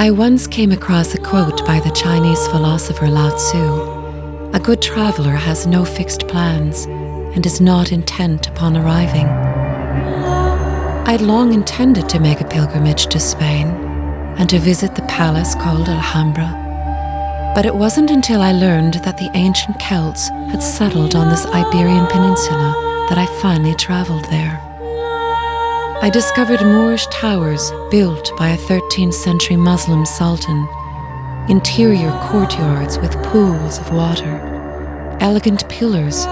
I once came across a quote by the Chinese philosopher Lao Tzu. A good traveler has no fixed plans and is not intent upon arriving. I'd long intended to make a pilgrimage to Spain and to visit the palace called Alhambra. But it wasn't until I learned that the ancient Celts had settled on this Iberian peninsula that I finally traveled there. I discovered Moorish towers built by a 13th century Muslim sultan, interior courtyards with pools of water, elegant pillars,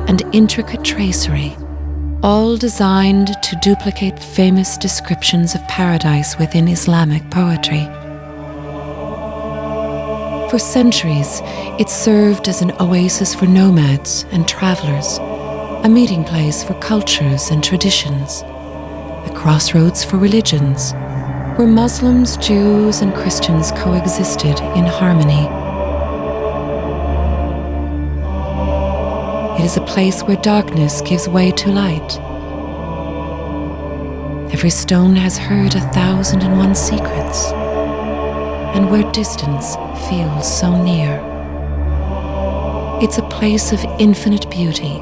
and intricate tracery, all designed to duplicate famous descriptions of paradise within Islamic poetry. For centuries, it served as an oasis for nomads and travelers, a meeting place for cultures and traditions, a crossroads for religions, where Muslims, Jews, and Christians coexisted in harmony. It is a place where darkness gives way to light. Every stone has heard 1,001 secrets, and where distance feels so near. It's a place of infinite beauty,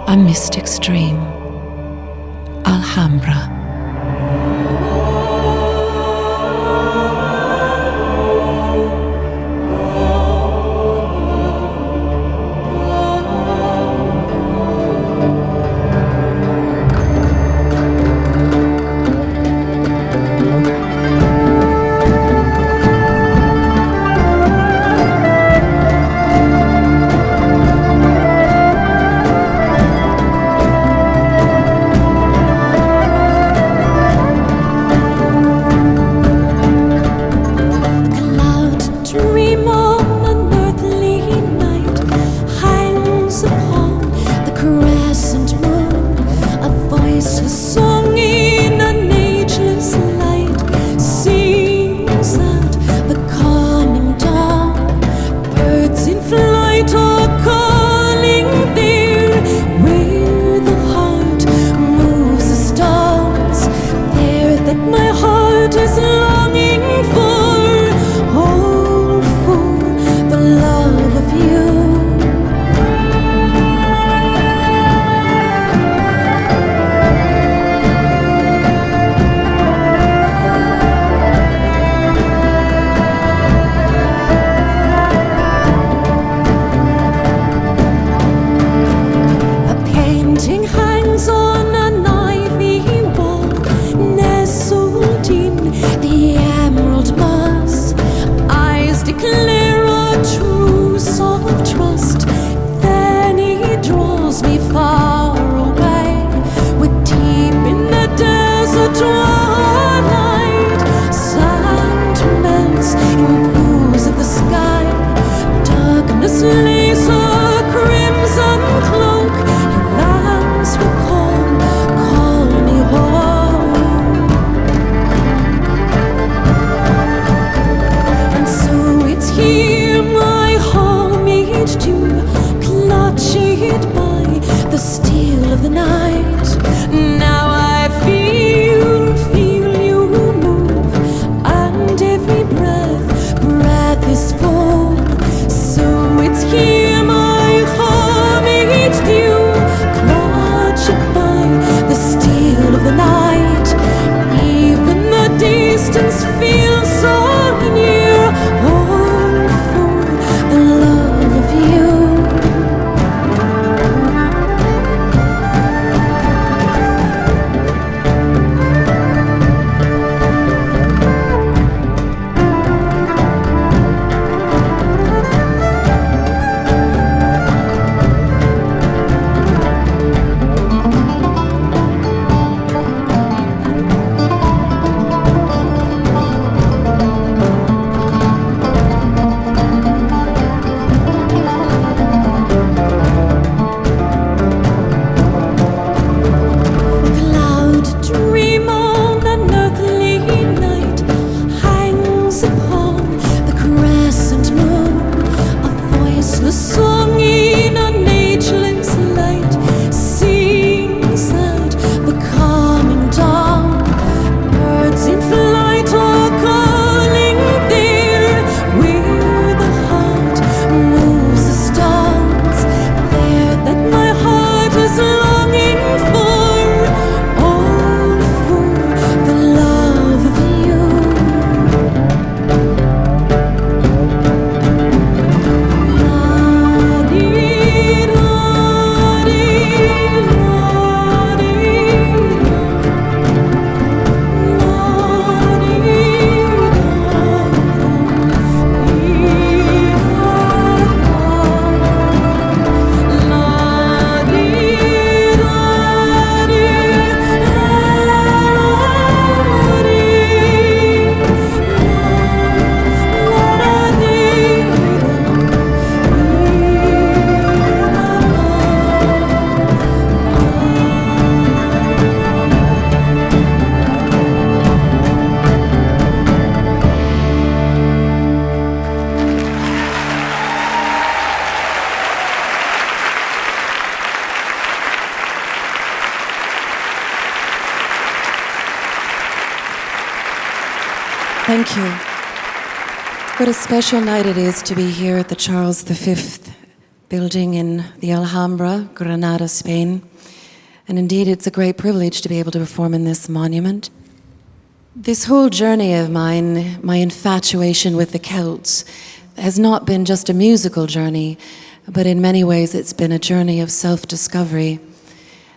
a mystic stream, Alhambra. The steel of the night. Now I feel Thank you. What a special night it is to be here at the Charles V building in the Alhambra, Granada, Spain. And indeed, it's a great privilege to be able to perform in this monument. This whole journey of mine, my infatuation with the Celts, has not been just a musical journey, but in many ways it's been a journey of self-discovery.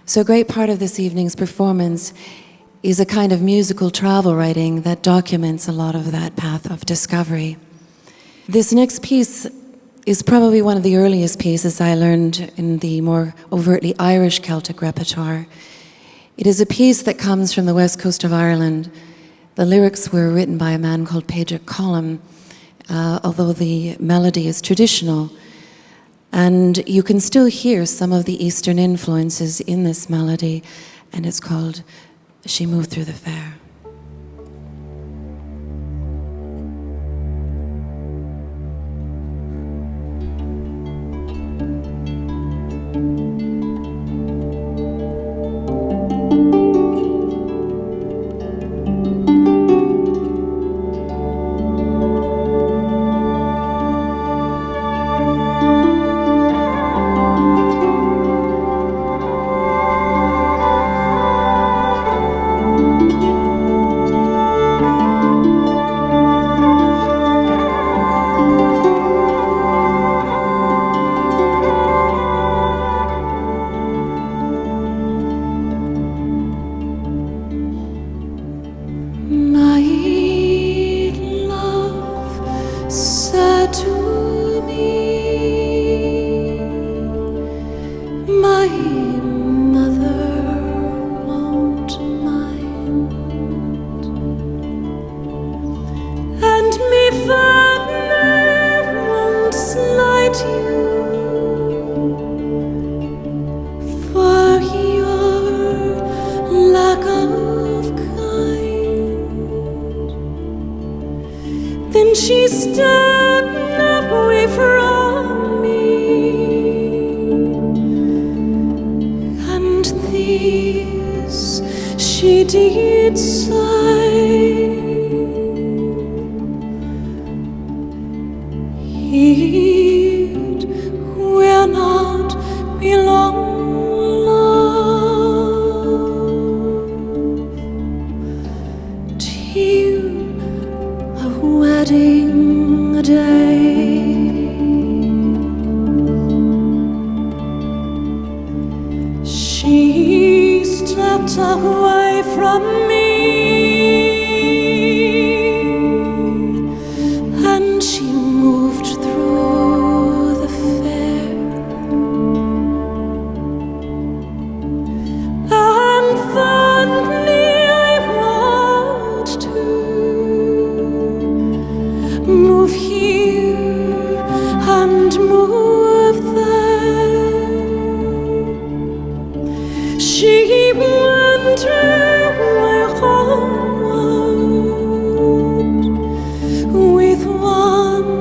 So a great part of this evening's performance is a kind of musical travel writing that documents a lot of that path of discovery. This next piece is probably one of the earliest pieces I learned in the more overtly Irish Celtic repertoire. It is a piece that comes from the west coast of Ireland. The lyrics were written by a man called Padraig Colum, although the melody is traditional. And you can still hear some of the Eastern influences in this melody, and it's called She Moved Through the Fair. Then she stepped away from me, and this she did say, it will not be long, love, till wedding day. She stepped away from me, and she moved through the fair, and fondly I watched her move here and move there. She went away homeward with one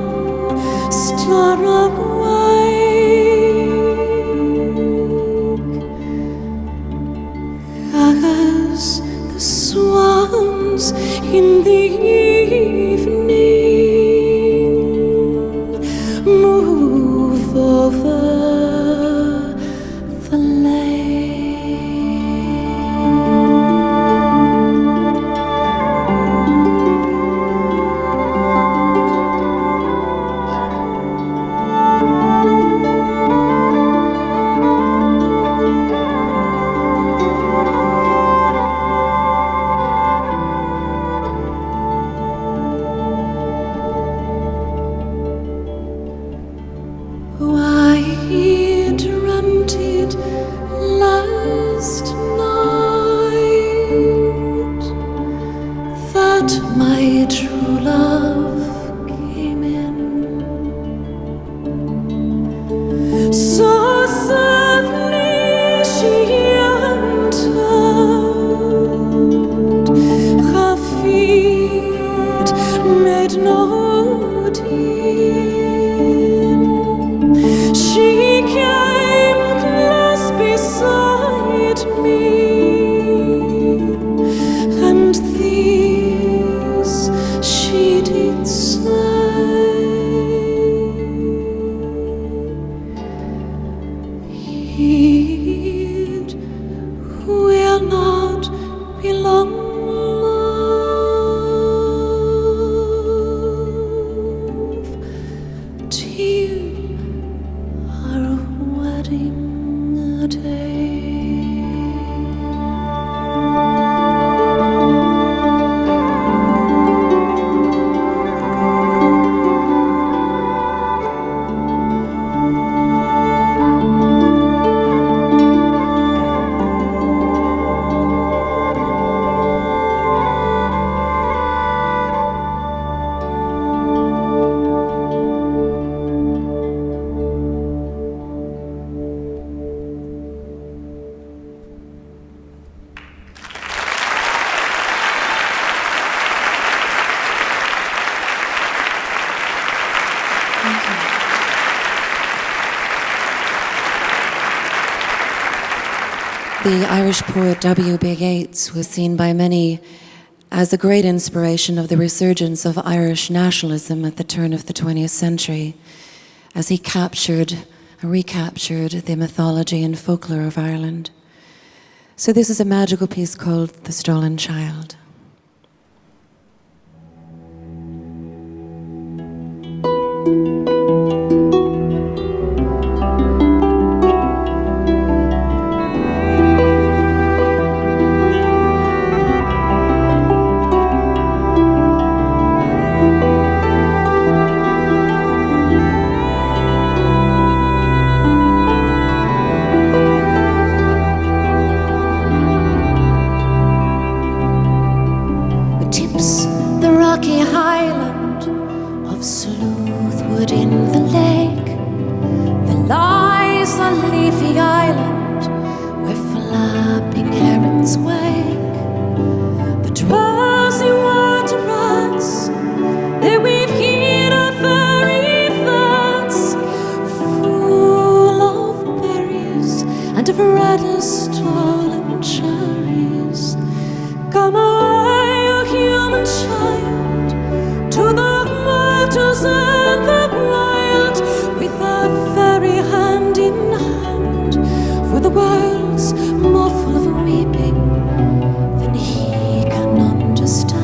star awake, as the swans in the evening move over the lake. I dreamt it last night, that my true love came in, so softly she entered, her feet made no din. She came close beside me, and this she The Irish poet W.B. Yeats was seen by many as a great inspiration of the resurgence of Irish nationalism at the turn of the 20th century, as he recaptured the mythology and folklore of Ireland. So this is a magical piece called The Stolen Child. More full of weeping than you can understand.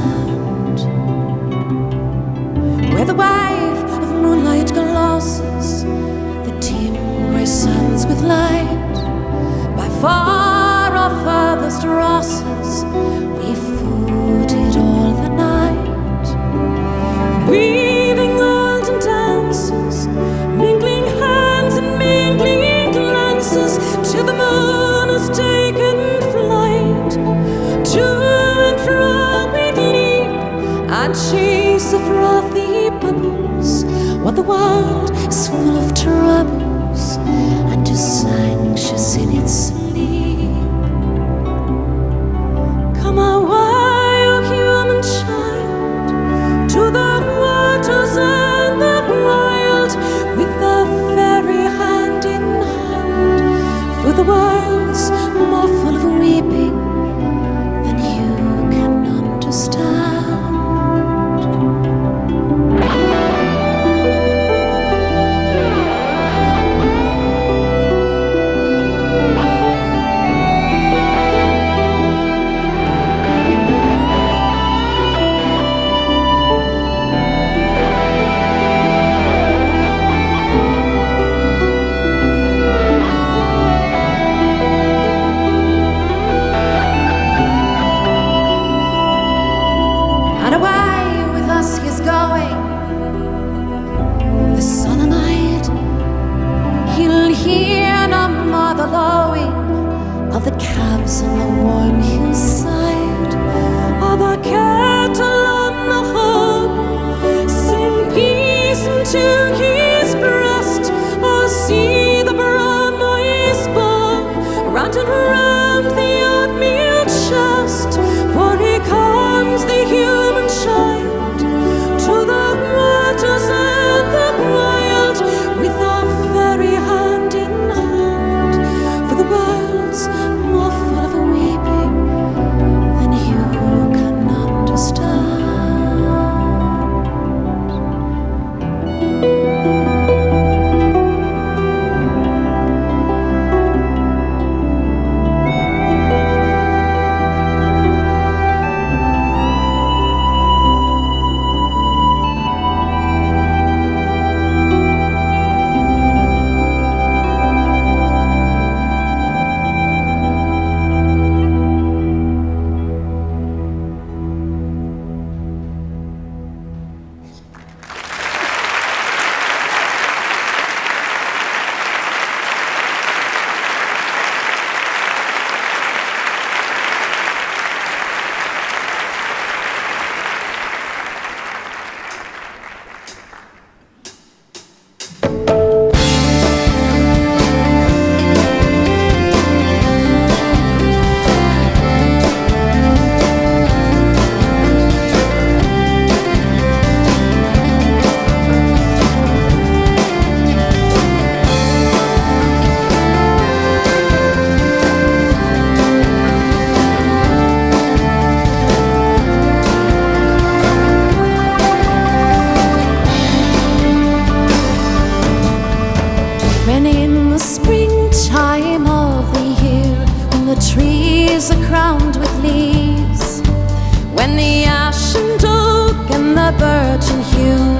virgin hue,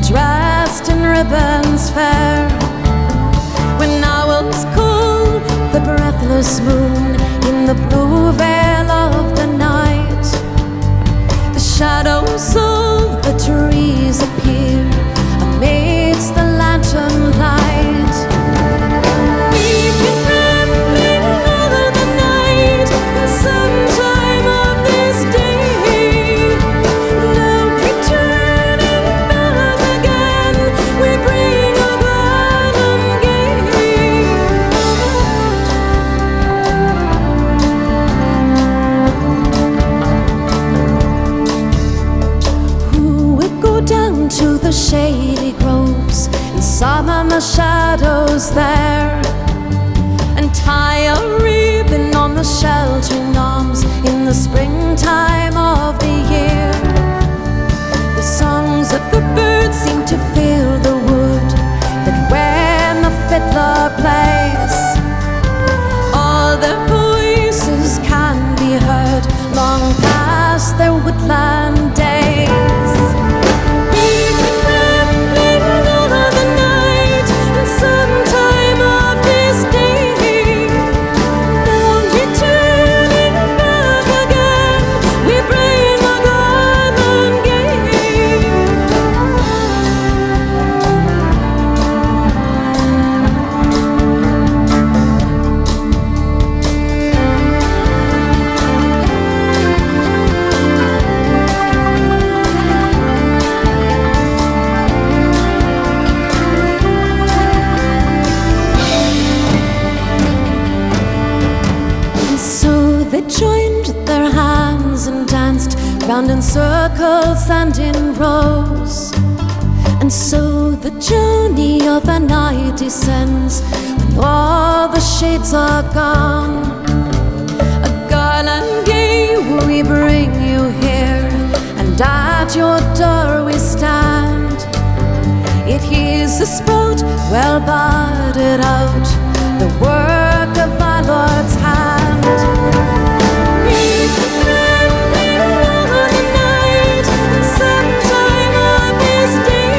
dressed in ribbons fair. When owls call the breathless moon in the blue veil of the night, the shadows of the trees appear amidst the lantern light. We've been rambling all the night, and sometime of this day, now returning back again, we bring a garden gay. Who would go down to the shady groves and summon the shadows there, and tie a ribbon on the sheltering arms in the springtime of the year? The songs of the birds seem to fill the wood, that when the fiddler plays, all their voices can be heard long past their woodland days. We've been rambling all the night, and sometime of this day, now returning back again, we bring a garden gay. And so they joined their hands and danced round in circles and in rows. And so the journey of the night descends when all the shades are gone. A garland gay we bring you here, and at your door we stand. It is a sprout well budded out, the work of our Lord's hand. We've been rambling all the night, and sometime of this day,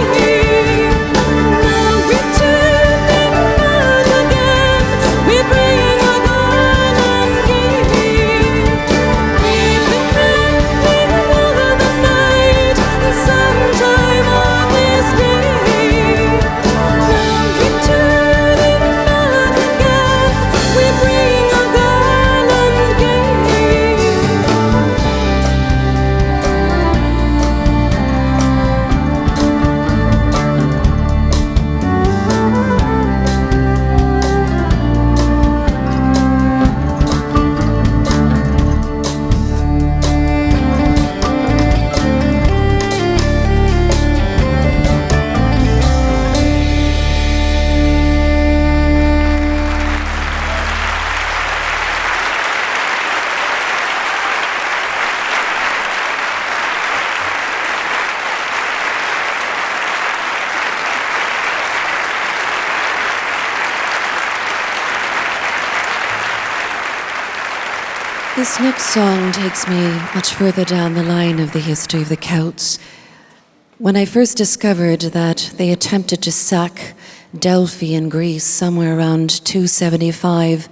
now returning back again, we bring a garden gay. We've been rambling all the night, and sometime of this day, now returning back again, we bring a garland gay. This next song takes me much further down the line of the history of the Celts. When I first discovered that they attempted to sack Delphi in Greece somewhere around 275,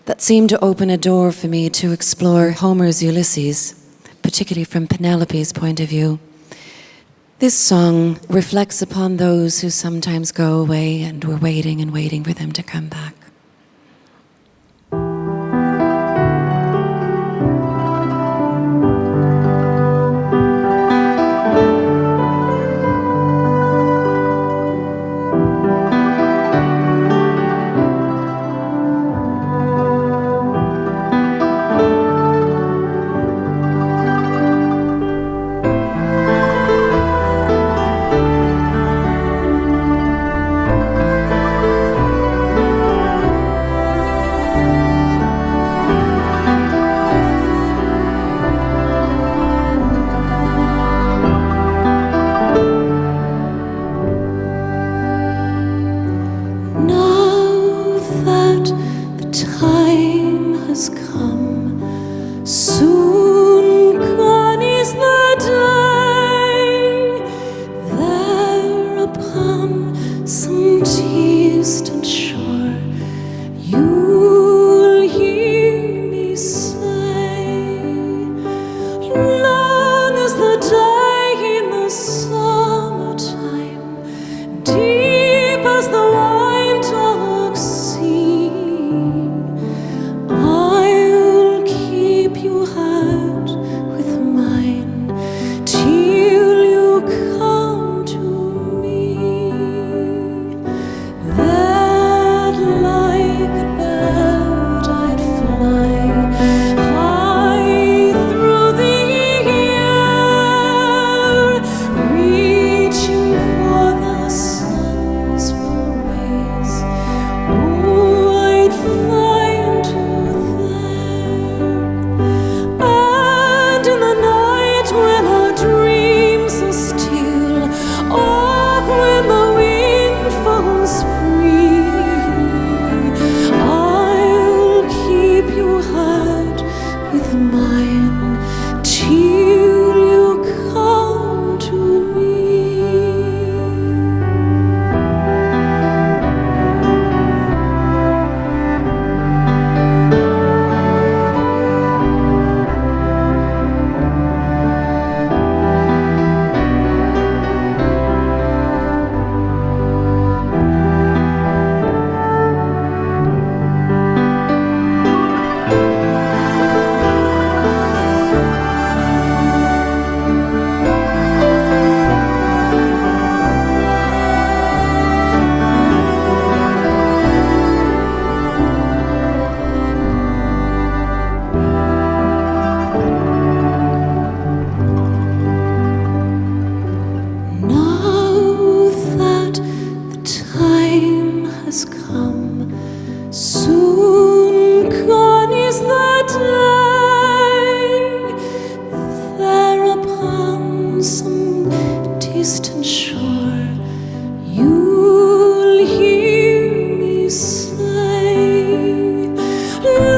that seemed to open a door for me to explore Homer's Ulysses, particularly from Penelope's point of view. This song reflects upon those who sometimes go away and we're waiting and waiting for them to come back. some distant shore, you'll hear me say,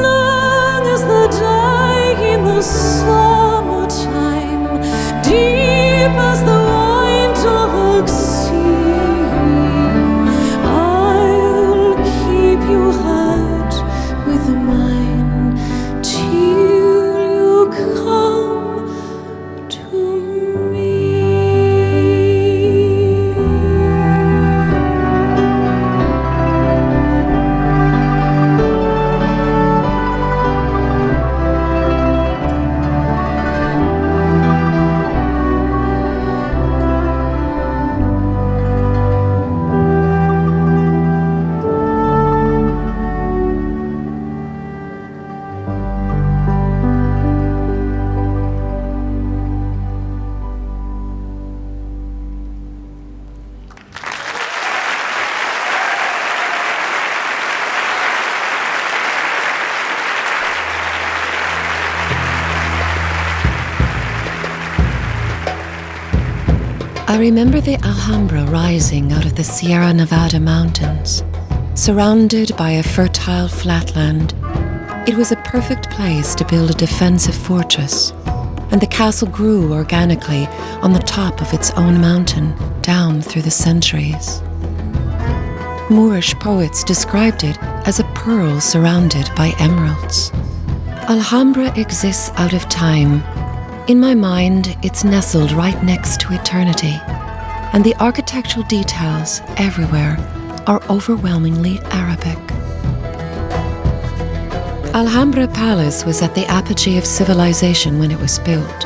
long as the day in the summertime, deep as the wine-dark sea, I'll keep you hard with mine till you come to me. I remember the Alhambra rising out of the Sierra Nevada mountains. Surrounded by a fertile flatland, it was a perfect place to build a defensive fortress, and the castle grew organically on the top of its own mountain down through the centuries. Moorish poets described it as a pearl surrounded by emeralds. Alhambra exists out of time. In my mind, it's nestled right next to eternity, and the architectural details everywhere are overwhelmingly Arabic. Alhambra Palace was at the apogee of civilization when it was built.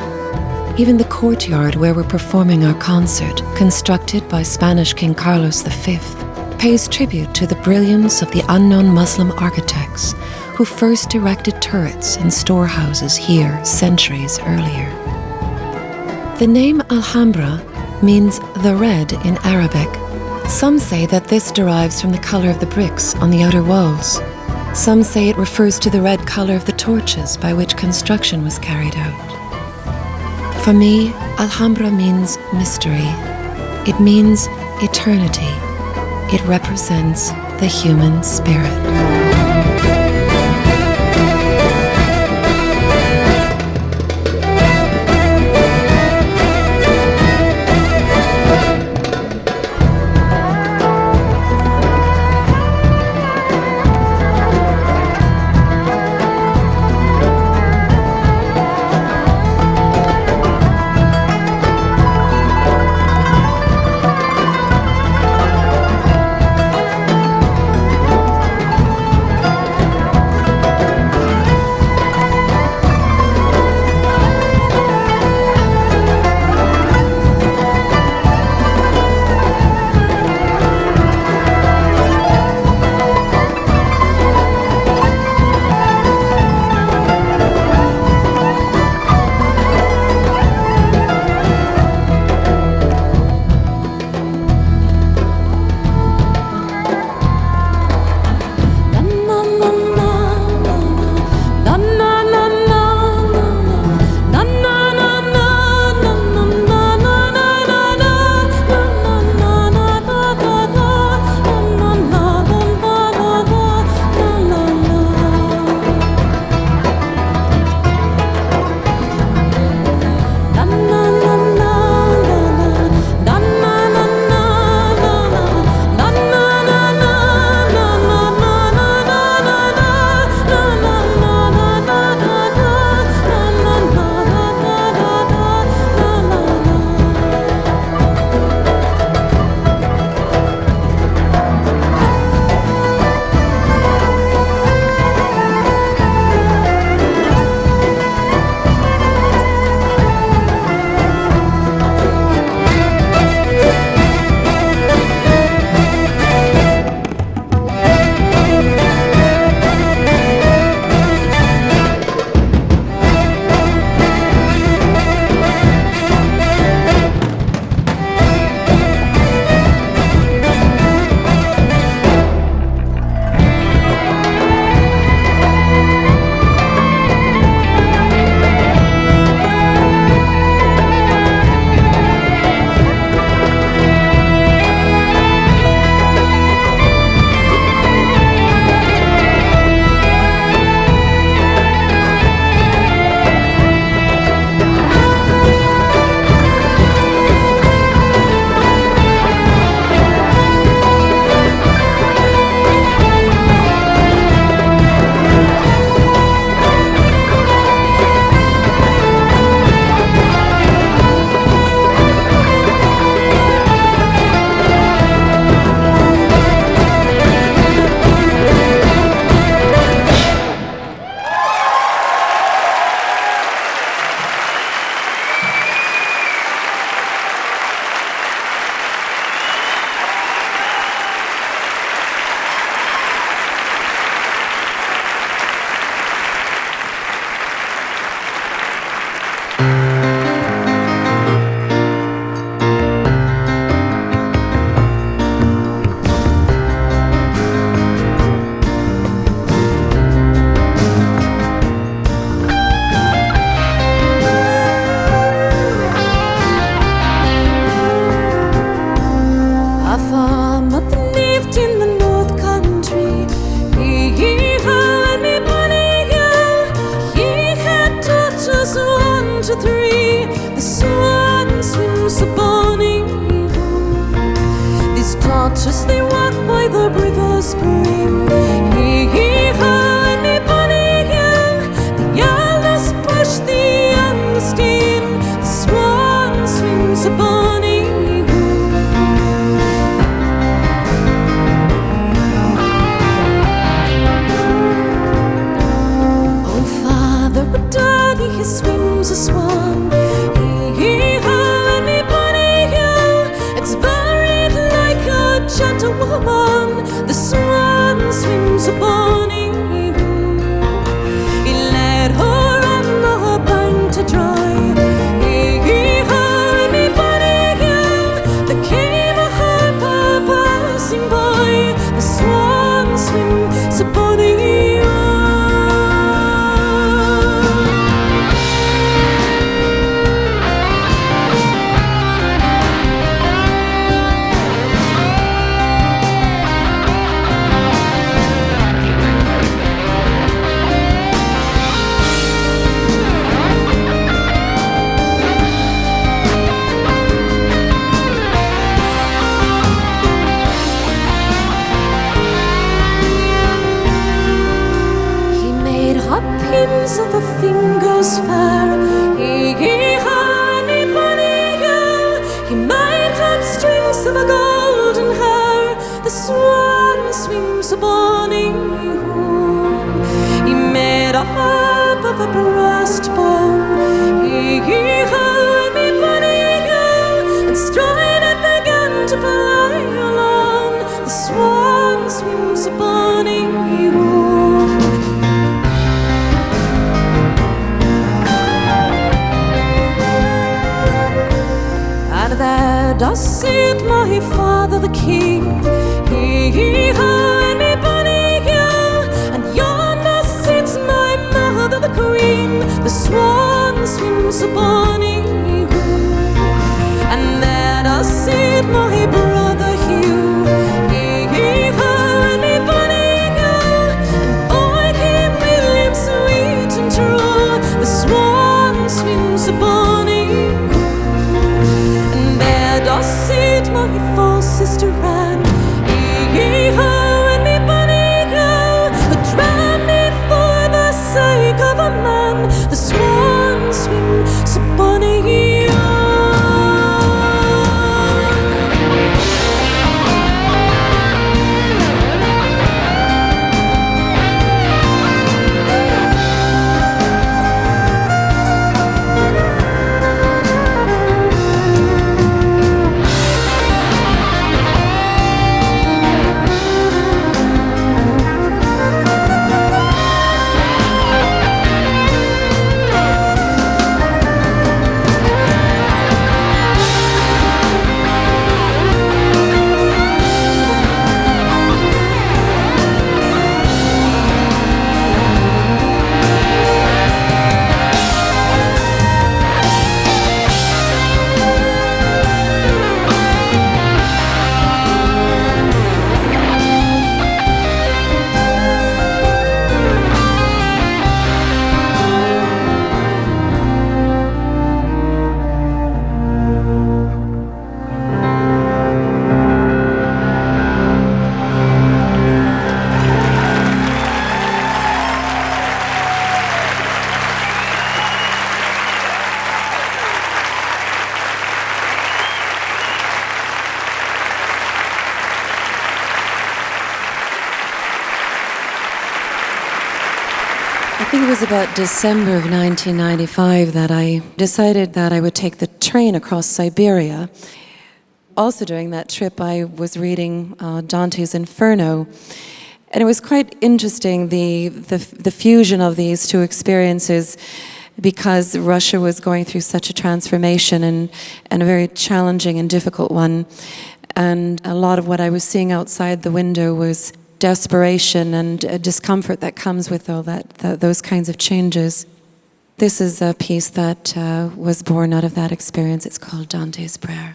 Even the courtyard where we're performing our concert, constructed by Spanish King Carlos V, pays tribute to the brilliance of the unknown Muslim architects who first erected turrets and storehouses here centuries earlier. The name Alhambra means the red in Arabic. Some say that this derives from the color of the bricks on the outer walls. Some say it refers to the red color of the torches by which construction was carried out. For me, Alhambra means mystery. It means eternity. It represents the human spirit. top of a breastbone. Hee-hee-ho, me bunny-go, and stride it began to play along. The swan swims a bonny-woo. And there does sit my father the king. Hee-hee-ho, and me bunny-go, and yonder sits my mother the queen. The swan swims a bonny-woo. And there does sit my brother Hugh. Hee-hee-ho, and me bunny-go, and boy King William sweet and true. The swan swims a bonny-woo. And there does sit my false sister Anne. Hee-hee-ho, and me bunny-go, who drowned me for the sake of a man. The swan swims a bonny-woo. I think it was about December of 1995 that I decided that I would take the train across Siberia. Also during that trip, I was reading Dante's Inferno, and it was quite interesting, the fusion of these two experiences, because Russia was going through such a transformation and a very challenging and difficult one. And a lot of what I was seeing outside the window was desperation and discomfort that comes with all those kinds of changes. This is a piece that was born out of that experience. It's called Dante's Prayer.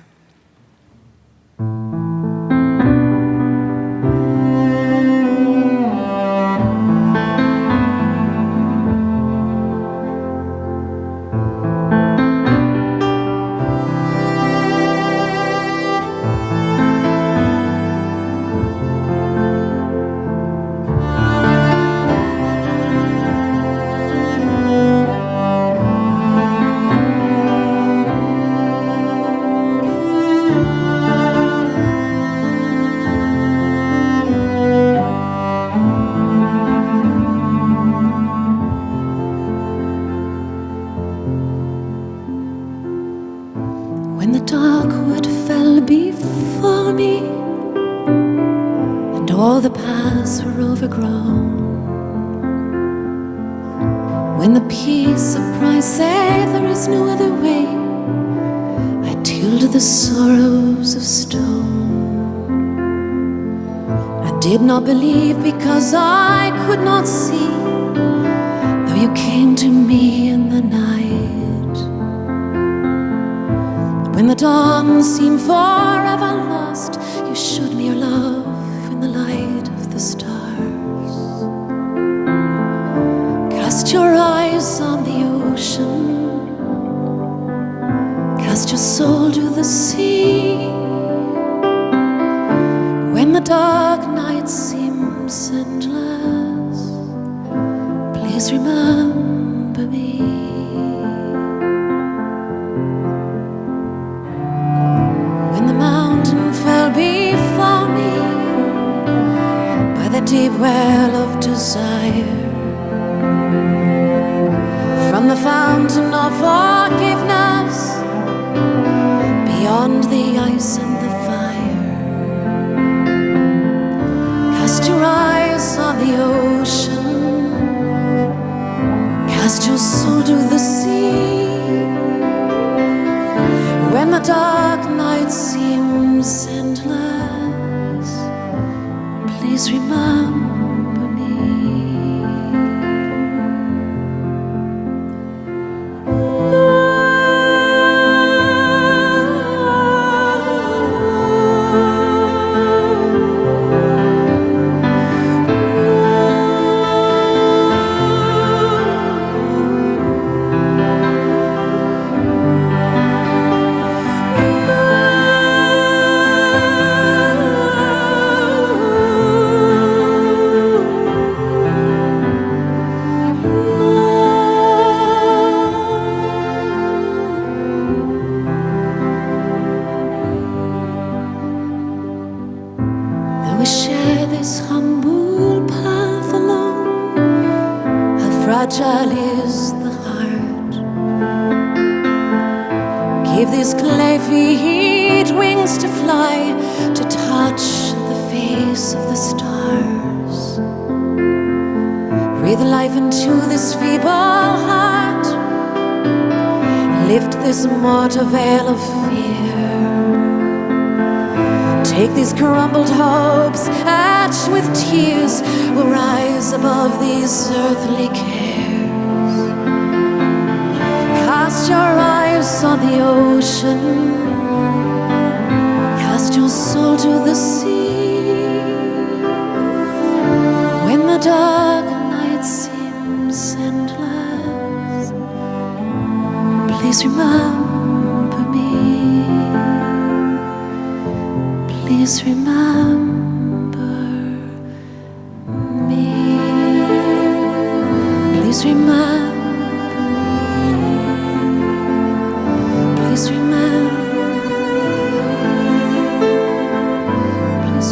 When the darkwood fell before me, and all the paths were overgrown, when the peace of Christ said there is no other way, I tilled the sorrows of stone. I did not believe because I could not see, though you came to me in the night. When the dawn seemed forever lost, you showed me your love in the light of the stars. Cast your eyes on the ocean, cast your soul to the sea. When the dark night seems endless, please remember me. Fell before me by the deep well of desire, mountain of forgiveness beyond the ice and the fire. Cast your eyes on the ocean, cast your soul to the sea. When the dark night seems endless, please remember me. We share this humble path alone. How fragile is the heart. Give these clay feet wings to fly, to touch the face of the stars. Breathe life into this feeble heart. Lift this mortal veil of fear. Take these crumbled hopes, etched with tears, will rise above these earthly cares. Cast your eyes on the ocean, cast your soul to the sea. When the dark night seems endless, please remember me. Please remember me. Please remember me. Please remember me. Please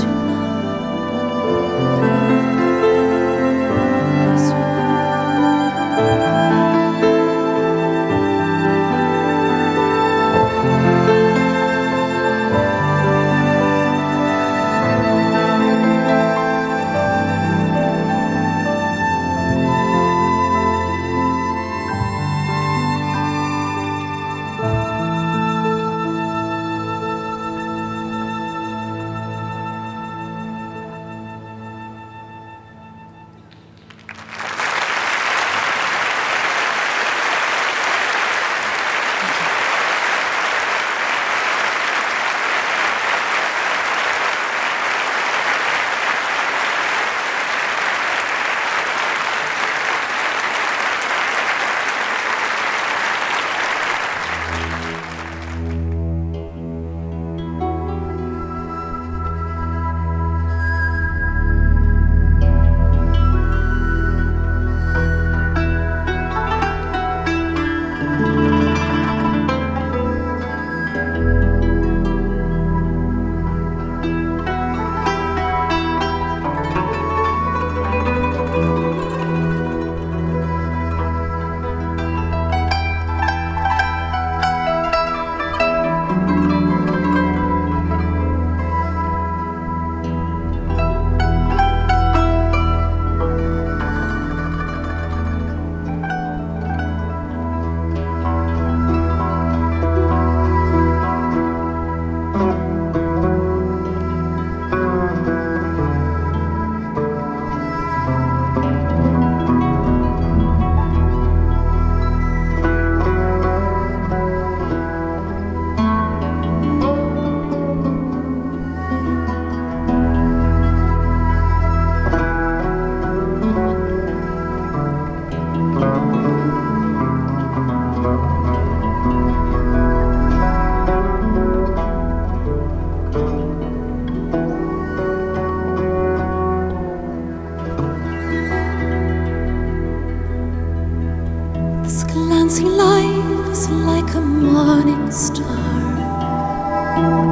glancing life is like a morning star,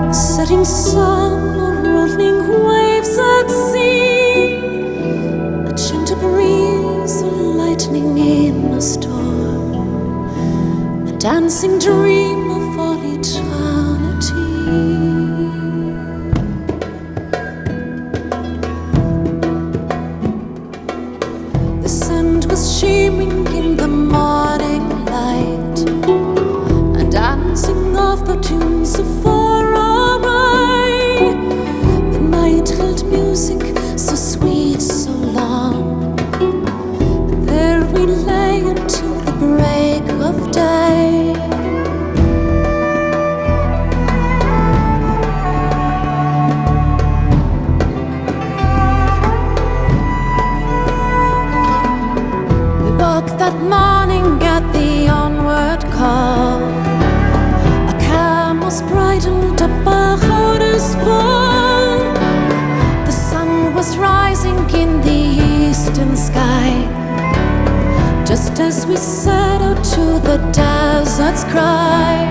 a setting sun or rolling waves at sea, a gentle breeze or lightning in a storm, dancing dream of all eternity. The sun was shimmering in the morning light and dancing off the tunes so far away. The night held music so sweet, so long, and there we lay until the break of day. We woke that morning at the onward call. A camel's bridled up our hours fall. The sun was rising in the eastern sky, just as we set out to the desert's cry.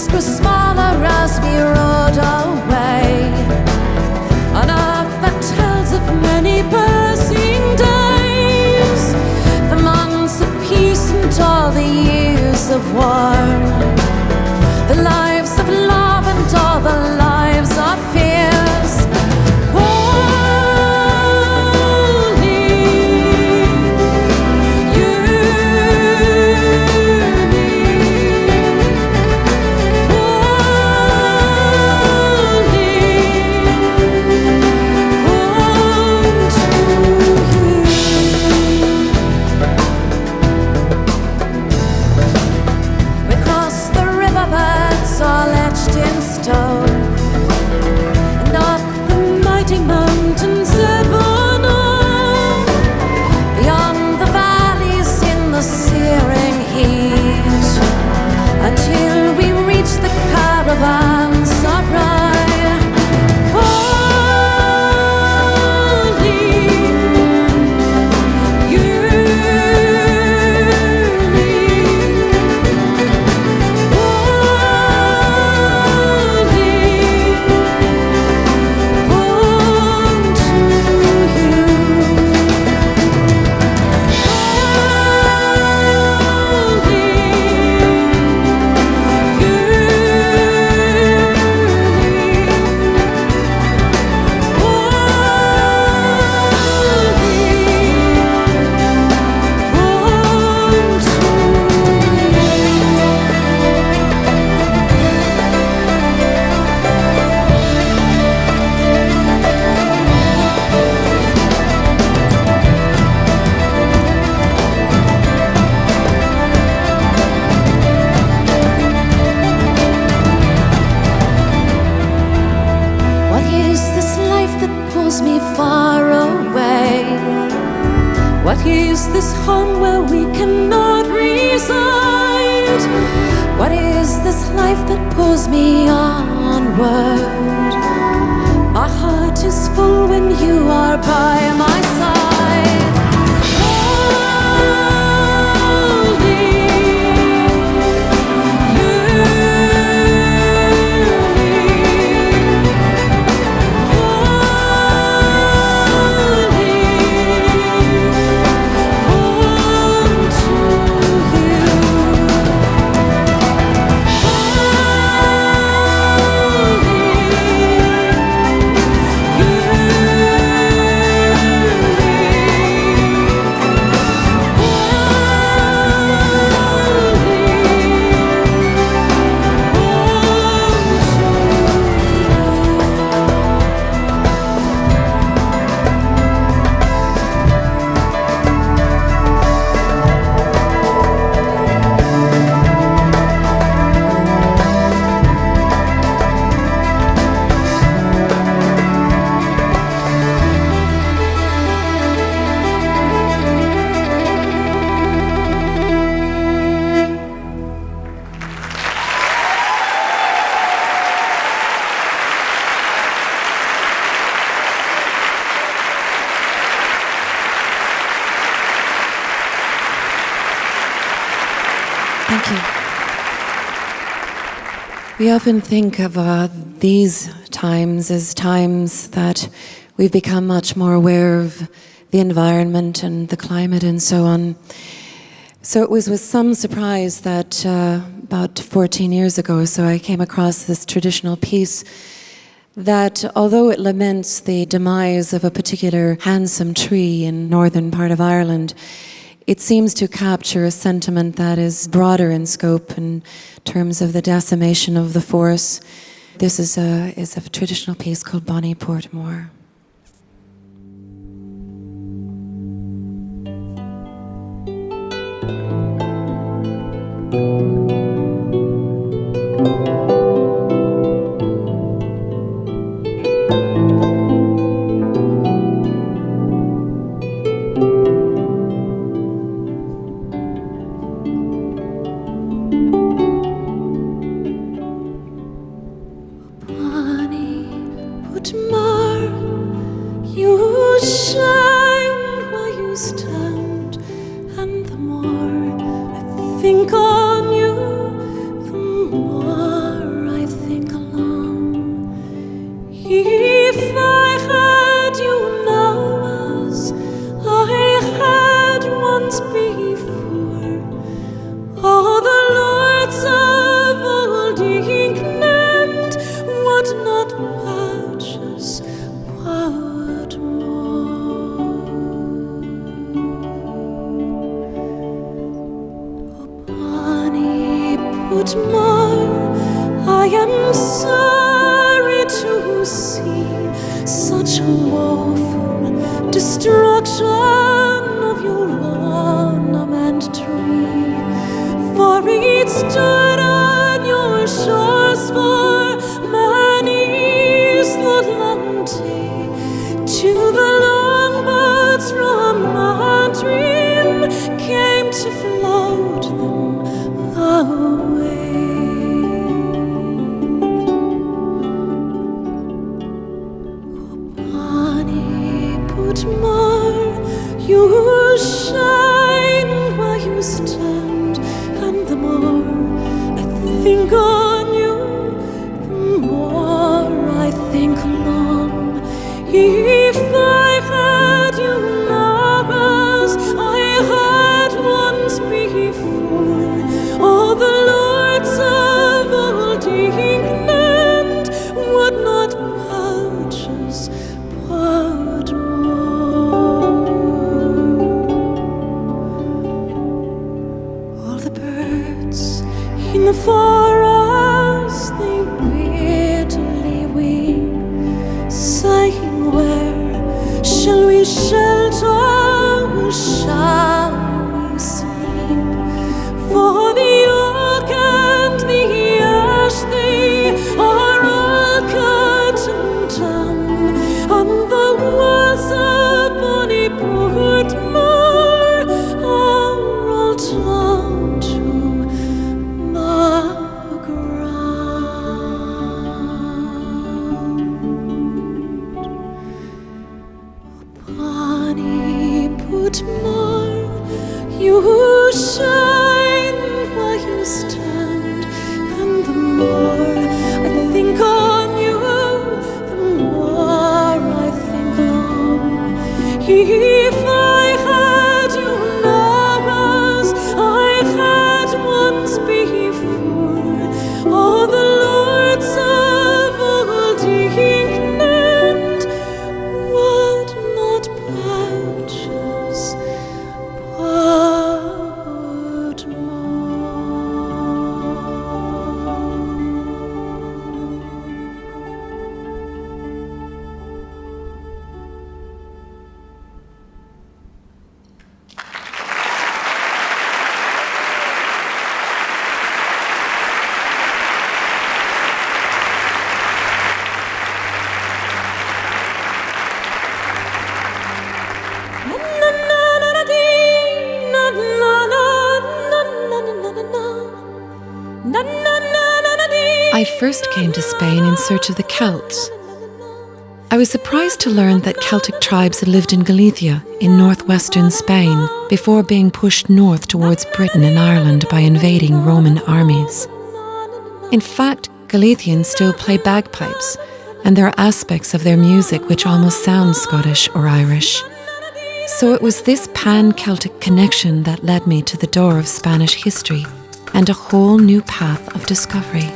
Grew smaller as we rode away on a that tells of many passing days, the months of peace and all the years of war, the lives of love and all the lives of fears. Until we reach the caravan Sarai. Me far away. What is this home where we cannot reside? What is this life that pulls me onward? My heart is full when you are by my side. Thank you. We often think of these times as times that we've become much more aware of the environment and the climate and so on. So it was with some surprise that about 14 years ago or so I came across this traditional piece that, although it laments the demise of a particular handsome tree in northern part of Ireland, it seems to capture a sentiment that is broader in scope in terms of the decimation of the forest. This is a traditional piece called Bonnie Portmore. I am sorry to see such woeful destruction of your ornament tree, for it stood on your shores for many's the long day, to the longboats from Antrim came to float them away. You shine while you stand, and the more I think on you, the more I think long. If I had you now as I had once before, all the lords of old England would not purchase in the forest they bitterly weep, saying, where shall we shelter, where shall we sleep? For the oak and the ash, they are all cut and down, and the walls of Bonnie Portmore are all down to you shine while you stand, and the more I think on you, the more I think long. If I had you now as I had once before, all the lords of old England would not purchase I first came to Spain in search of the Celts. I was surprised to learn that Celtic tribes had lived in Galicia in northwestern Spain before being pushed north towards Britain and Ireland by invading Roman armies. In fact, Galicians still play bagpipes, and there are aspects of their music which almost sound Scottish or Irish. So it was this pan-Celtic connection that led me to the door of Spanish history and a whole new path of discovery.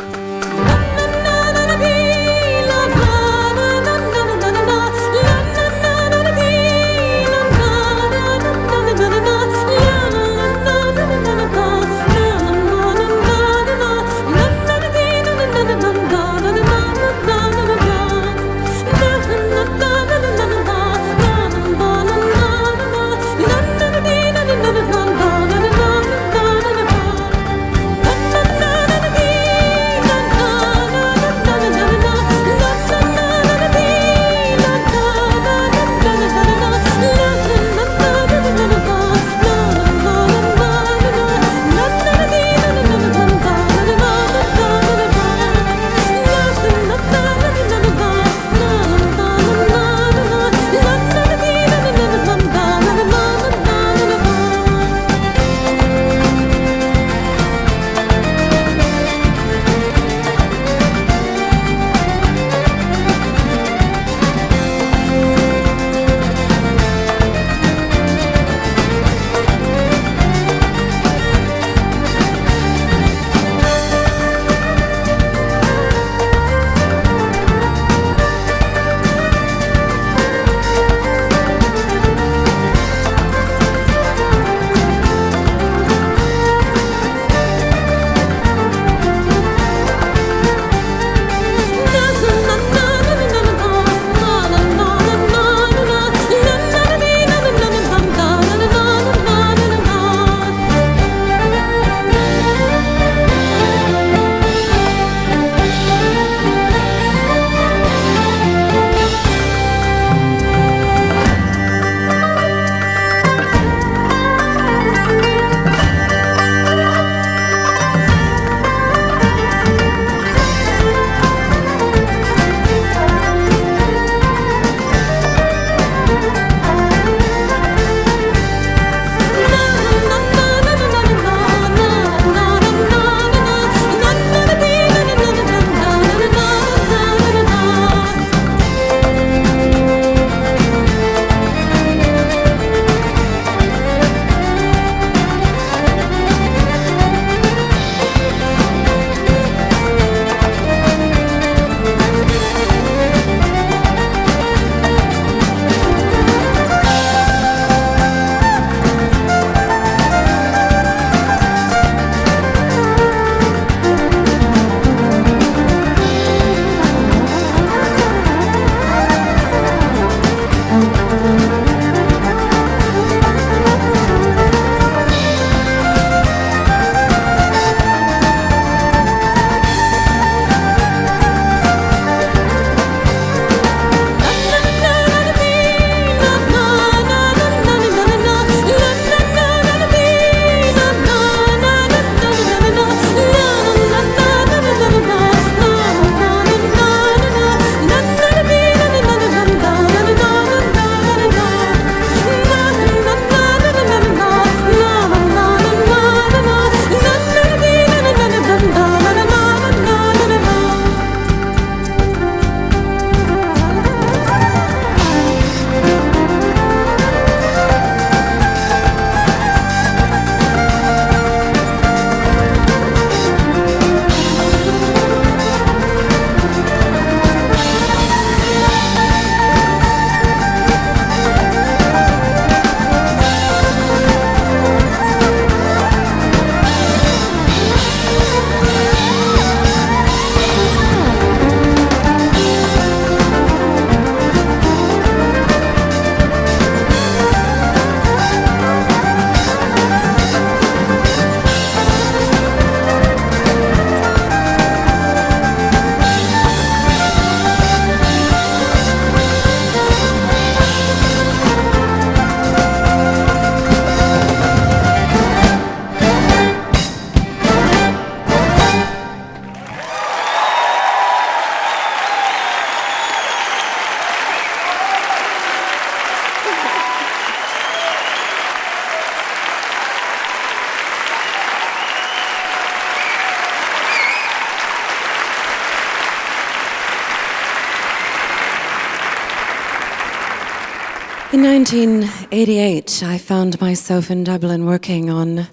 In 1988, I found myself in Dublin working on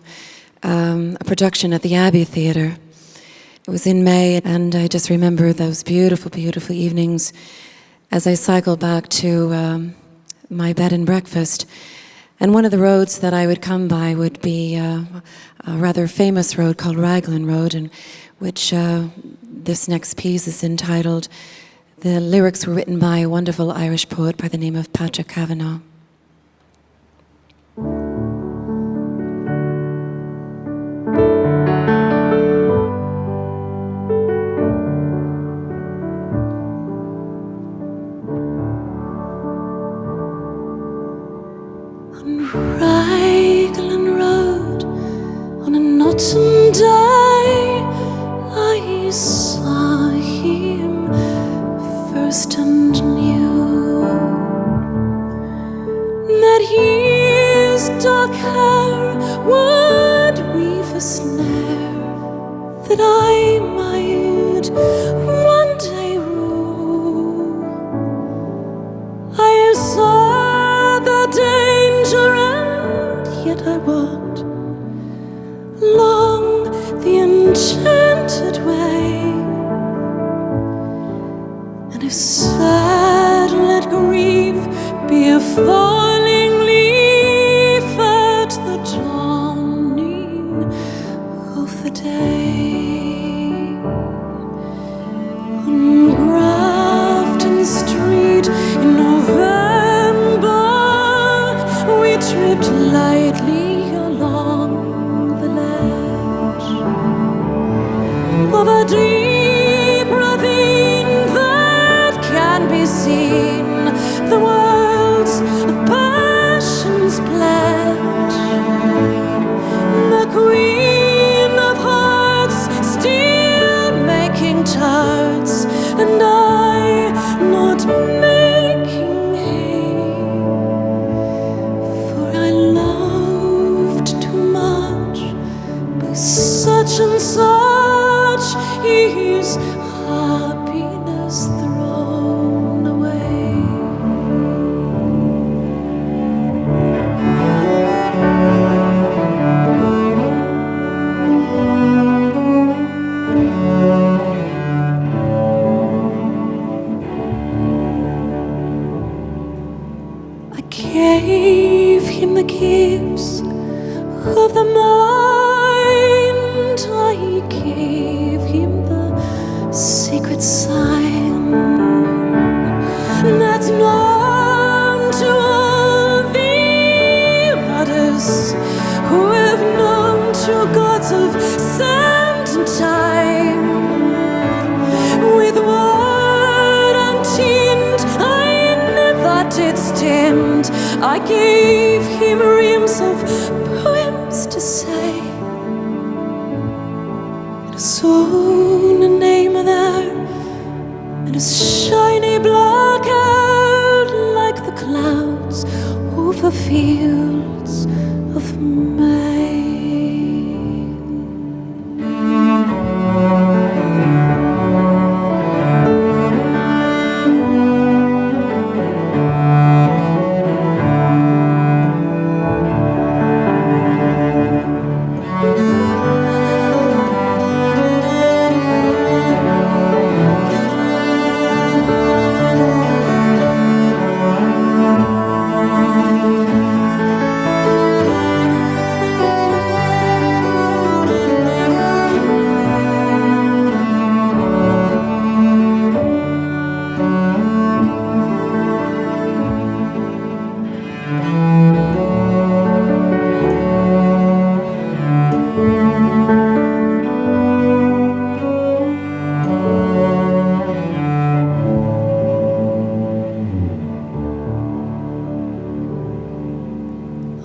a production at the Abbey Theatre. It was in May, and I just remember those beautiful, beautiful evenings as I cycled back to my bed and breakfast. And one of the roads that I would come by would be a rather famous road called Raglan Road, in which this next piece is entitled. The lyrics were written by a wonderful Irish poet by the name of Patrick Kavanagh. On Raglan Road, on an autumn day, I saw him first and knew that his dark hair would weave a snare that I might one day rue. I saw the danger, and yet I walked along the enchanted way. And if sad, let grief be a falling leaf at the dawning of the day. On Grafton Street in November, we tripped lightly along the ledge of a deep ravine that can be seen, the world's of passion's pledge. The Queen of Hearts still making tarts, and I not making hay, for I loved too much by such and such is happiness thrown away. I gave him the gifts of the mind. I gave him the secret sign that's known to all the others who have known true gods of sand and time. With word and tint I never did stint. I gave him reams of poems to say, and soon a name there, and a shiny black hair like the clouds over fields of May.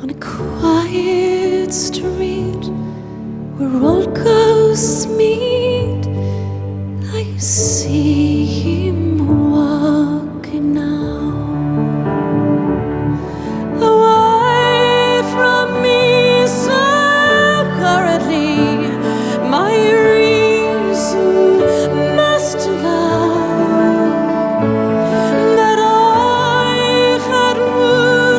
On a quiet street where all ghosts meet, I see him walking now, away from me so hurriedly. My reason must allow that I had would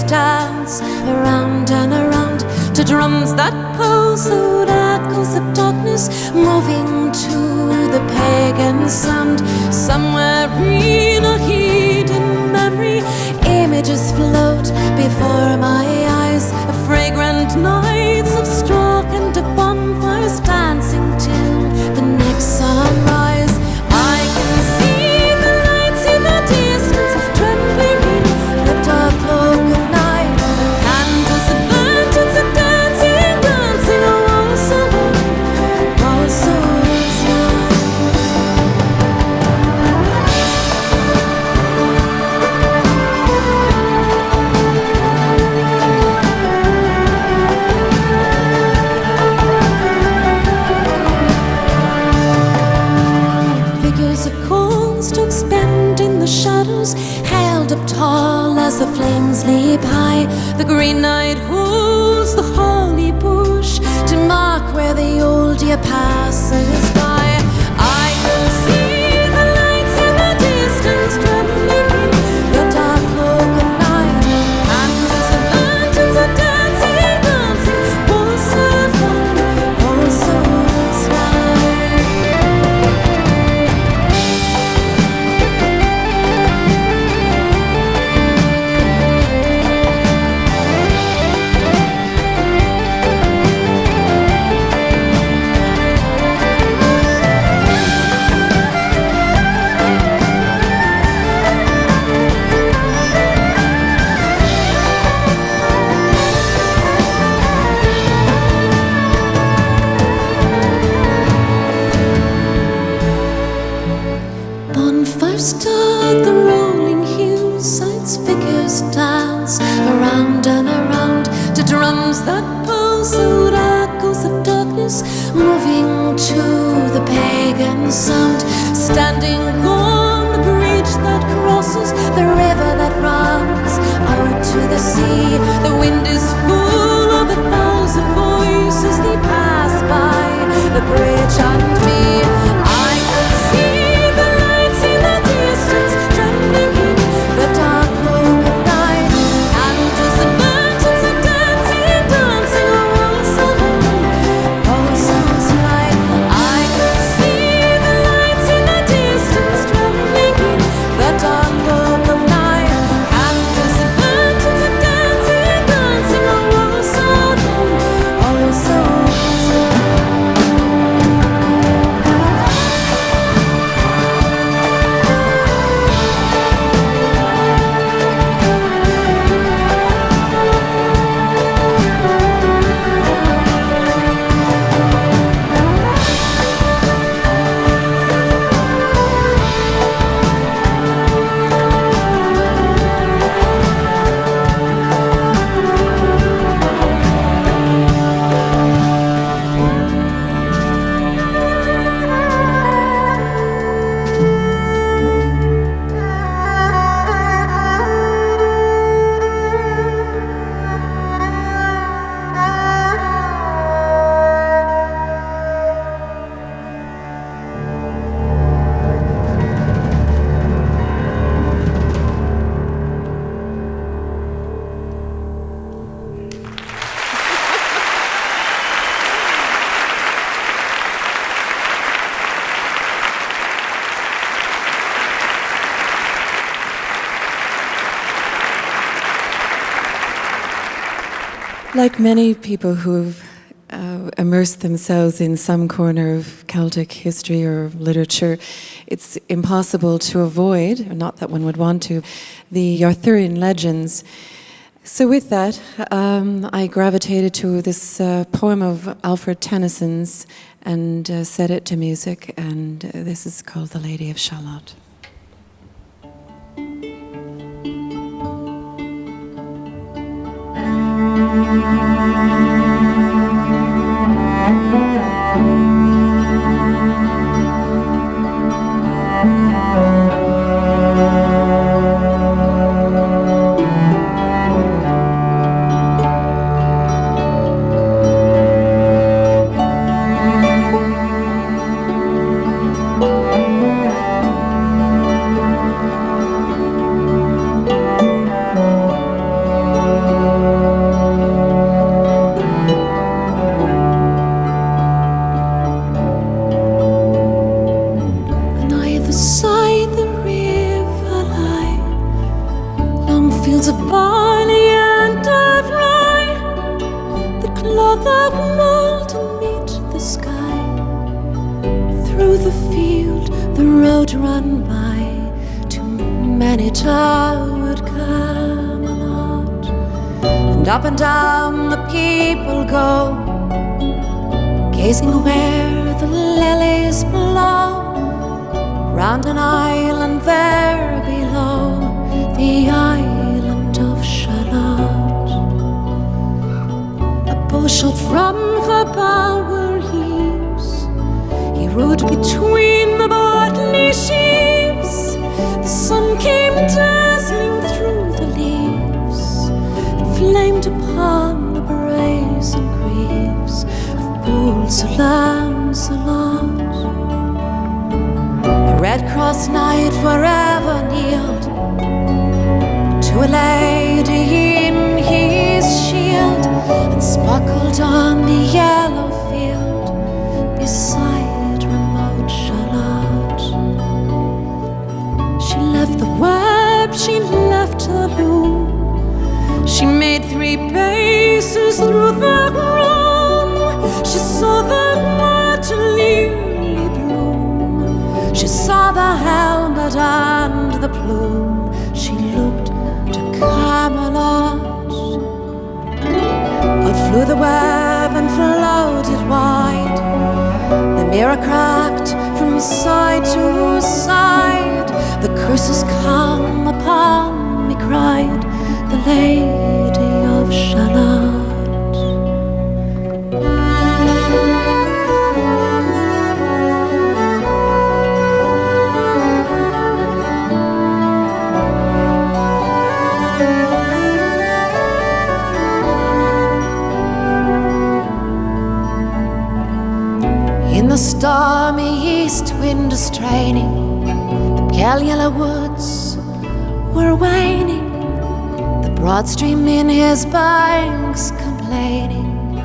figures dance around and around to drums that pulse out echoes of darkness, moving to the pagan sound. Somewhere in a hidden memory, images float before my eyes, fragrant nights of straw and of bonfires dancing till the next sunrise. I can see the lights in the distance, trembling in the dark cloak of night. The candles and lanterns are dancing, dancing, oh so long, oh so slow. Figures of cornstalks bend in the shadows, held up tall as the flames leap high. The green night holds the holy bush to mark where the old year passes by. I can see the lights in the distance, trembling in the dark cloak of night. Candles and lanterns are dancing, dancing, oh so long, oh so slow. Bonfires start the rolling hillsides, figures dance around and around to drums that pulse out echoes of darkness, moving to the pagan sound. Standing on the bridge that crosses the river that runs out to the sea, the wind is full of 1,000 voices. They pass by the bridge and me. I can see the lights in the distance, trembling in the dark cloak of night. Candles and lanterns are dancing, dancing, oh so long, oh so slight. I can see the lights in the distance, trembling in the dark cloak of night. Candles and lanterns are dancing, dancing, oh so long, oh so slight. Like many people who've immersed themselves in some corner of Celtic history or literature, it's impossible to avoid, not that one would want to, the Arthurian legends. So with that, I gravitated to this poem of Alfred Tennyson's and set it to music, and this is called The Lady of Shalott. saw the world and meet the sky. Through the field the road ran by to many-towered Camelot. And down the people go, gazing where the lilies blow, round an island there below, the island of Shalott. A bushel from her bower heaves, he rode between the barley sheaves. The sun came dazzling through the leaves and flamed upon the brazen greaves of bold Sir Lancelot. A Red Cross Knight forever kneeled to a lady in his shield, and sparkled on the yellow field beside remote Shalott. She left the web, she left her loom, she made 3 paces through the room. She saw the water lily bloom, she saw the helmet and the plume. She looked to Camelot. Out flew the web and floated wide, the mirror cracked from side to side. The curses come upon me, cried the Lady of Shalott. The stormy east wind is straining, the pale yellow woods were waning, the broad stream in his banks complaining,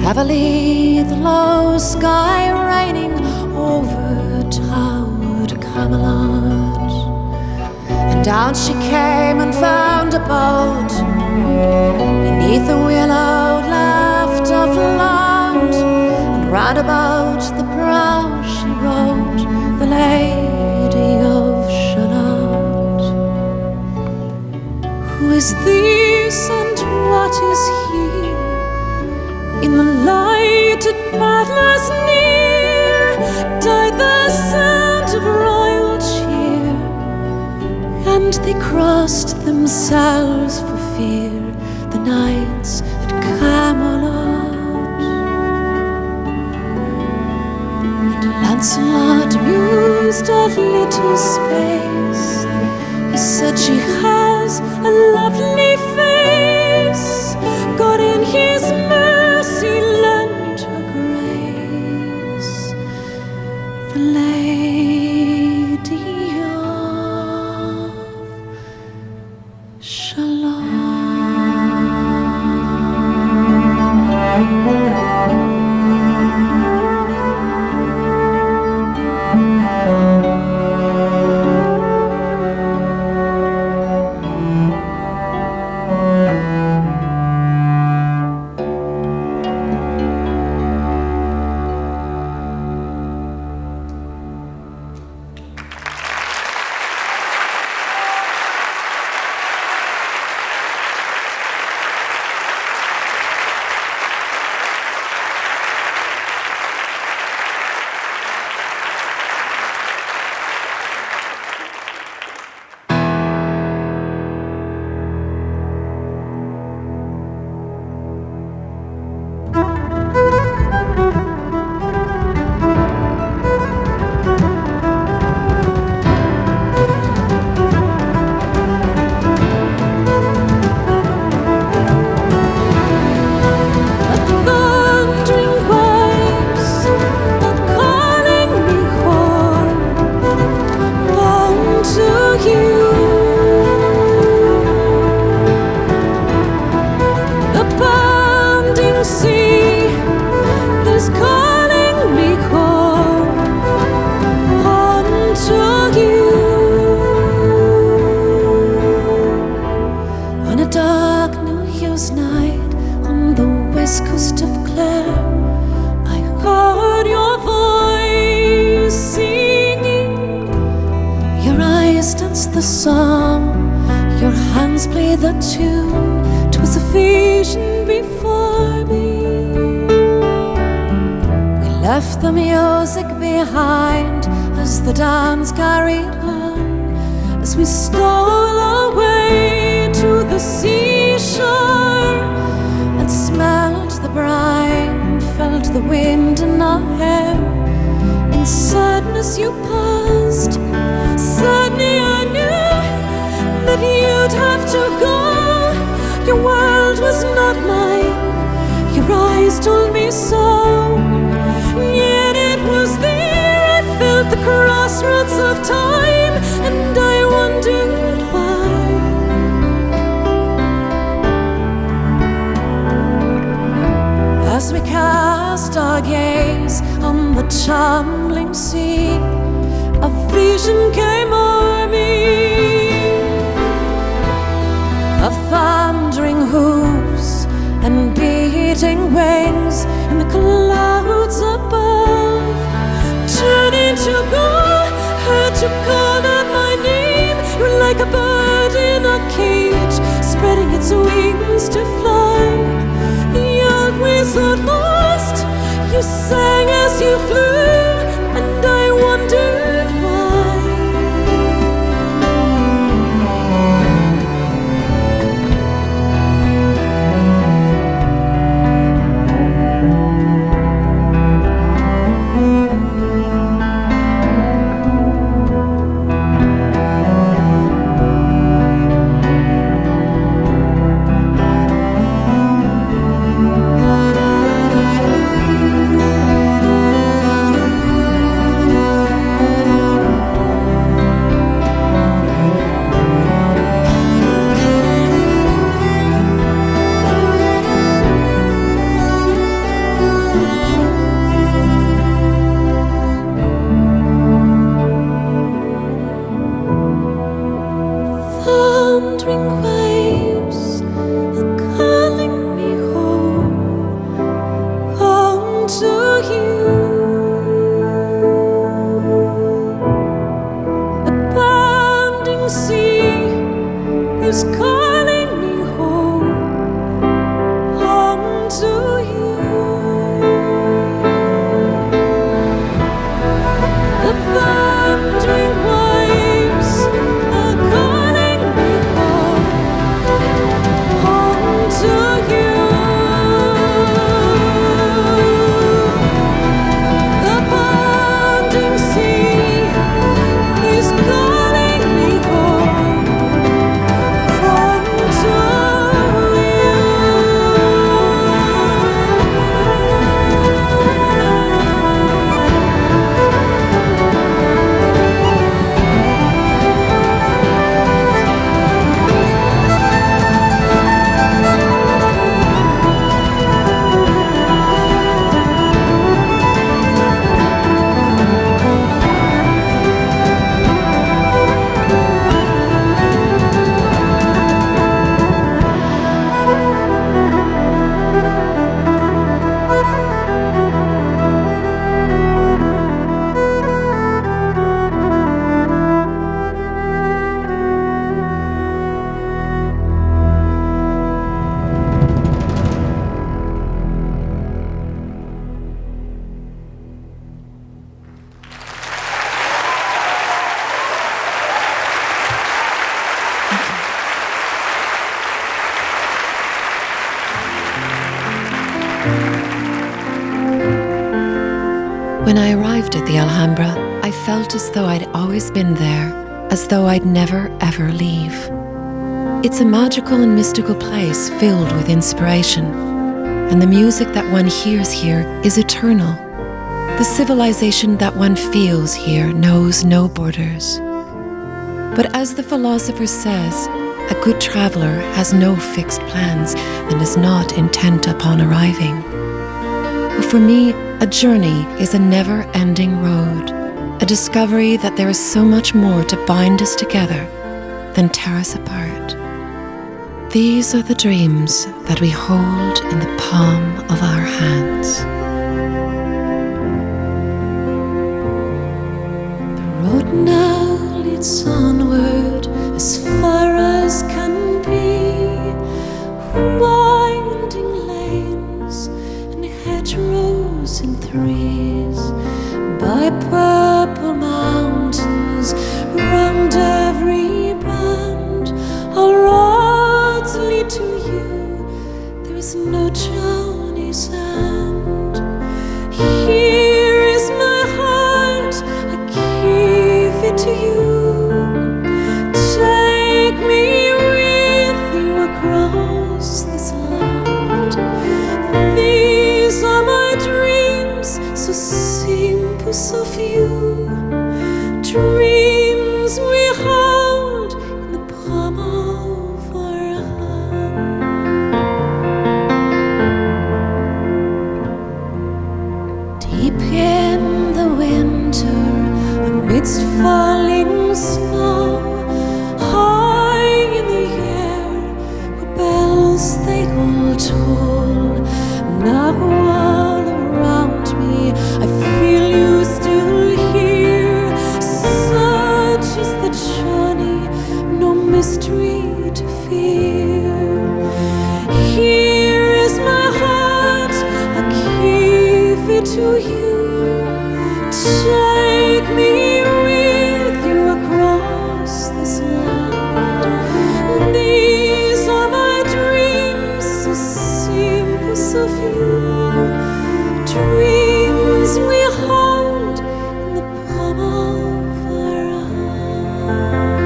heavily the low sky raining over towered Camelot. And down she came and found a boat beneath a willow left afloat, and round about the brow she wrote, the Lady of Shalott. Who is this and what is he? In the lighted battlers near died the sound of royal cheer, and they crossed themselves for fear, the knights at Camelot. Lancelot mused a little space, he said, she has a lovely face, God in his mercy lent her grace, the Lady of Shalott. this coast of Clare, I heard your voice singing. Your eyes danced the song, your hands played the tune. 'Twas a vision before me. We left the music behind as the dance carried on, as we stole away to the seashore and smelled the brine, felt the wind in our hair. In sadness you passed, suddenly I knew that you'd have to go. Your world was not mine, your eyes told me so. Yet it was there I felt the crossroads of time, and I wondered why. As we cast our gaze on the tumbling sea, a vision came o'er me of thundering hooves and beating wings in the clouds above. Turning to go, heard you call out my name. You're like a bird in a cage, spreading its wings to fly. The old ways are lost, you sang as you flew, and I wondered why. When I arrived at the Alhambra, I felt as though I'd always been there, as though I'd never ever leave. It's a magical and mystical place filled with inspiration, and the music that one hears here is eternal. The civilization that one feels here knows no borders. But as the philosopher says, a good traveler has no fixed plans and is not intent upon arriving. For me, a journey is a never-ending road, a discovery that there is so much more to bind us together than tear us apart. These are the dreams that we hold in the palm of our hands. The road now leads onward as far as can be, winding lanes and hedgerows in threes, by purple mountains round every bend. All roads lead to you, there is no journey's end. Here is my heart, I give it to you. Take me with you across this land. These are my dreams, so simple, so few. Dreams we hold in the palm of our hand. Deep in the winter, amidst falling snow, high in the air, where bells they all toll. Now all around me, I feel you still here. Such is the journey, no mystery to fear. Here is my heart, I give it to you. Take me with you across this land. These are my dreams, so simple, so few. Dreams we hold in the palm of our hands.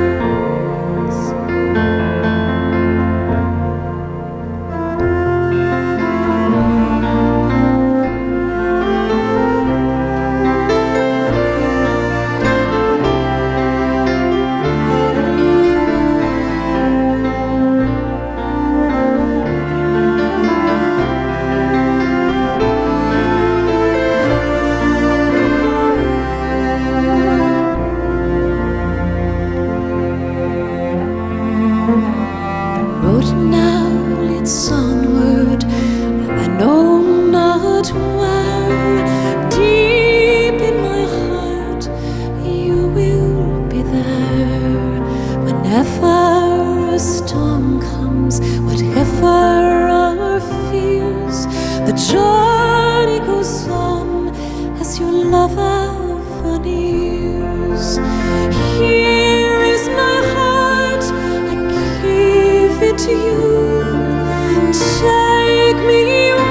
The road now leads onward, I know not where. Deep in my heart, you will be there. Whenever a storm comes, whatever our fears, the journey goes on as your love ever nears. Here is my heart, I give it to you. Take me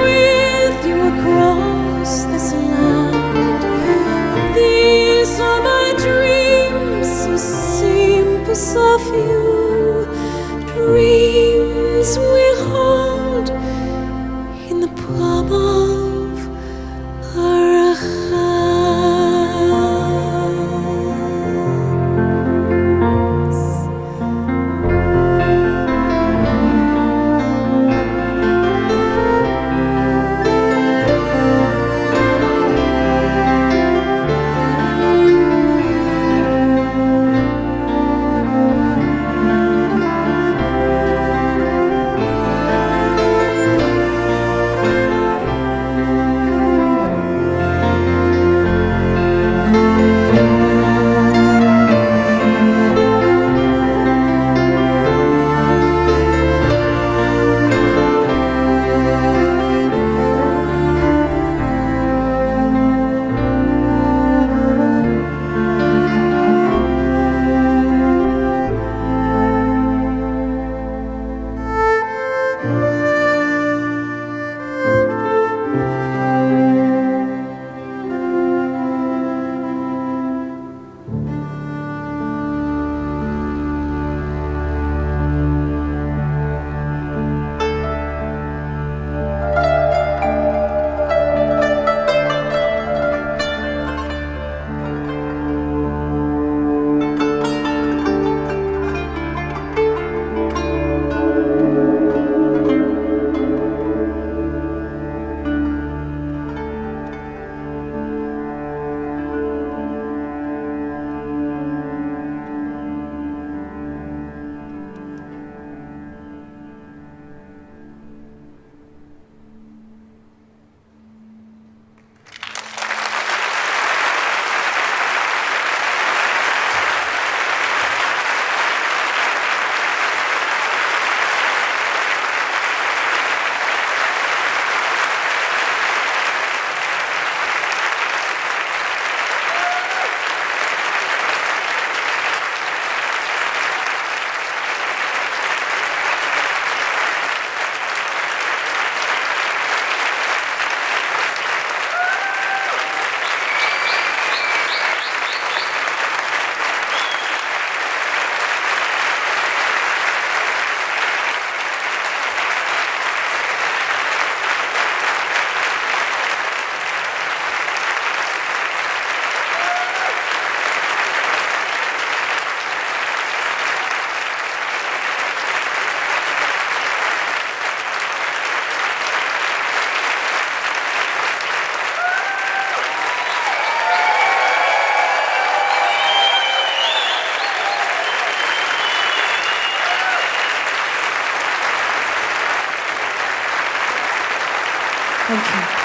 with you across this land. These are my dreams, so simple, so few. Dreams we hold in the palm of our hands. Thank you.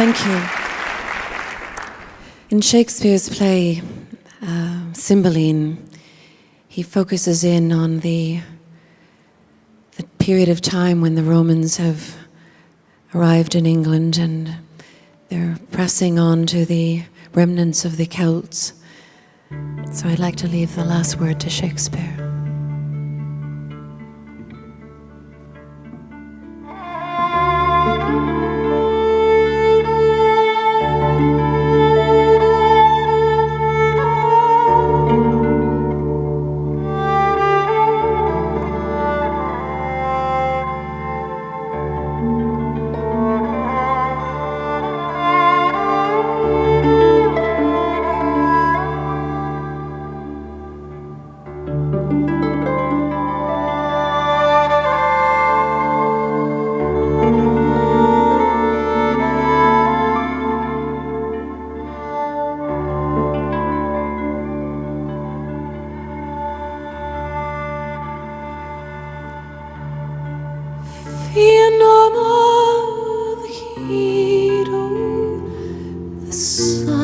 Thank you. In Shakespeare's play, Cymbeline, he focuses in on the period of time when the Romans have arrived in England and they're pressing on to the remnants of the Celts. So I'd like to leave the last word to Shakespeare. Fear no more the heat of the sun,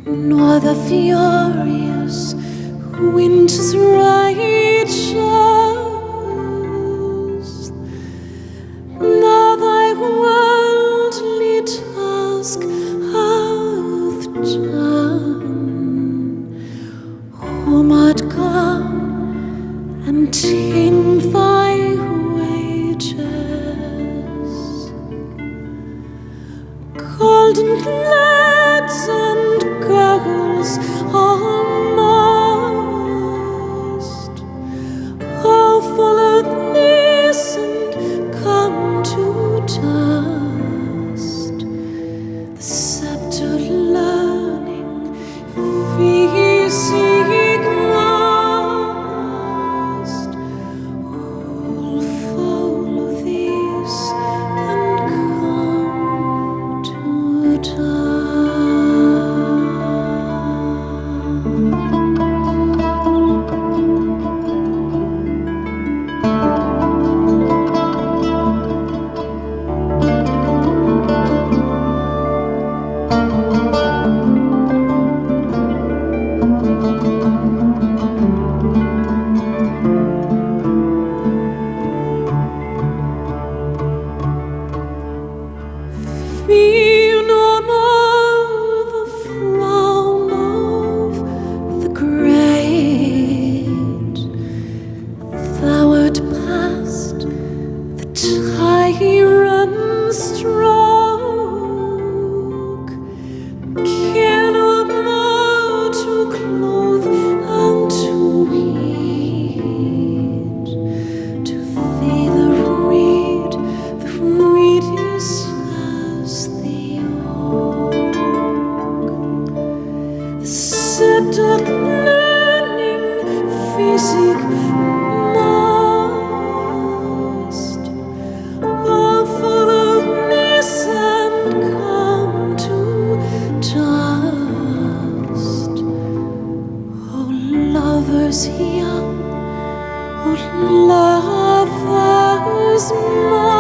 nor the furious winter's rages. Now thy worldly task hath done, home art come and tame thy wages. Golden threads and goggles are must. Oh, follow this and come to dust. The scepter of learning, seek must. All follow these and come to dust. Fear no more the frown of the great. Thou art past the tyrant's stroke. Care no more to clothe and to eat. To thee the reed is as the oak. The scepter of learning, physic must. All follow this and come to dust. Oh, lovers young, oh, lovers must.